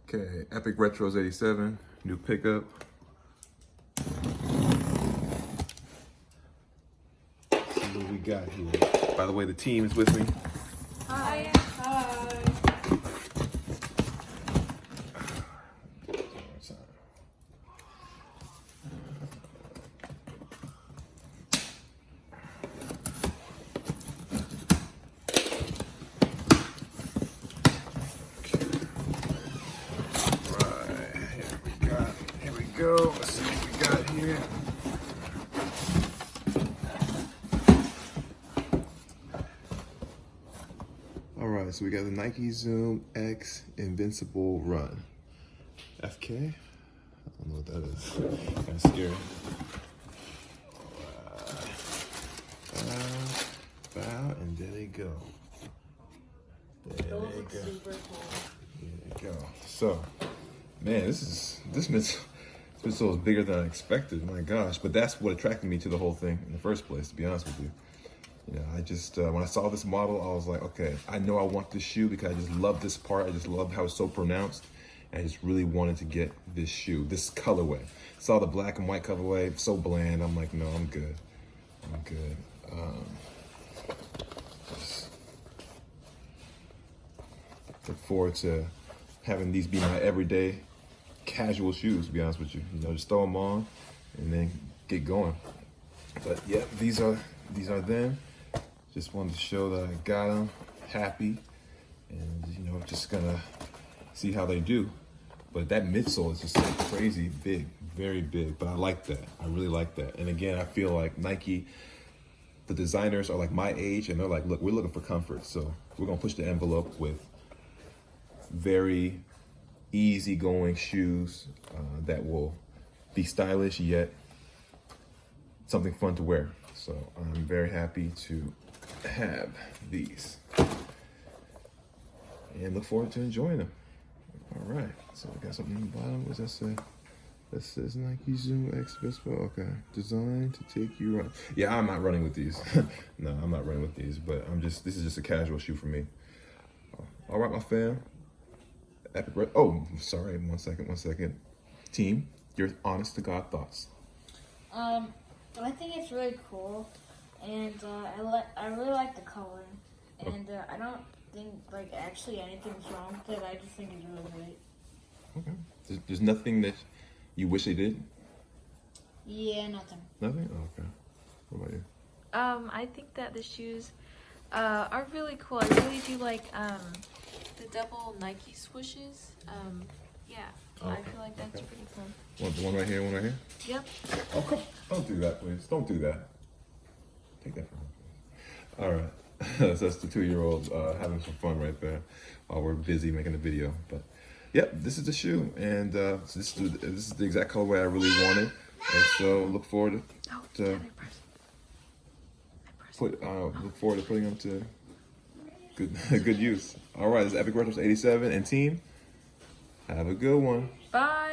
Okay, Epic Retros 87, new pickup. Let's see what we got here. By the way, the team is with me. Hi. Hi. Here we go. Let's see what we got here. All right, so we got the Nike Zoom X Invincible Run. FK? I don't know what that is. Kind of scary. Bow, and there they go. There Those they look go. super cool. There you go. So, man, this midsole is bigger than I expected. My gosh, but that's what attracted me to the whole thing in the first place. To be honest with you, you know, I just when I saw this model, I was like, okay, I know I want this shoe because I just love this part. I just love how it's so pronounced. And I just really wanted to get this shoe, this colorway. Saw the black and white colorway, so bland. I'm like, no, I'm good. I'm good. Just look forward to having these be my everyday casual shoes, to be honest with you. You know, just throw them on and then get going. But yeah, these are them. Just wanted to show that I got them, happy, and you know, just gonna see how they do. But that midsole is just like crazy big, very big. But I like that. I really like that. And again, I feel like Nike, the designers are like my age, and they're like, look, we're looking for comfort, so we're gonna push the envelope with very easygoing shoes that will be stylish yet something fun to wear. So I'm very happy to have these and look forward to enjoying them. All right, so we got something on the bottom. What does that say? That says Nike Zoom X Invincible. Okay, designed to take you around. Yeah, I'm not running with these. No, I'm not running with these, but this is just a casual shoe for me. All right, my fam. Oh, sorry, one second. Team, your honest to God thoughts. I think it's really cool, and I really like the color, and I don't think like actually anything's wrong with it. I just think it's really great. Okay. There's nothing that you wish they did? Yeah, nothing. Nothing? Oh, okay. What about you? I think that the shoes are really cool. I really do like the double Nike swooshes. Yeah, Oh, I feel like that's pretty cool. One right here, one right here? Yep. Oh, come. Don't do that, please. Don't do that. Take that from me, please. All right. So that's the 2-year-old having some fun right there while we're busy making the video. But, yep, this is the shoe. And so this is the exact colorway I really wanted. And so look forward to putting them to good use. All right, this is Epic Retros 87 and team. Have a good one. Bye.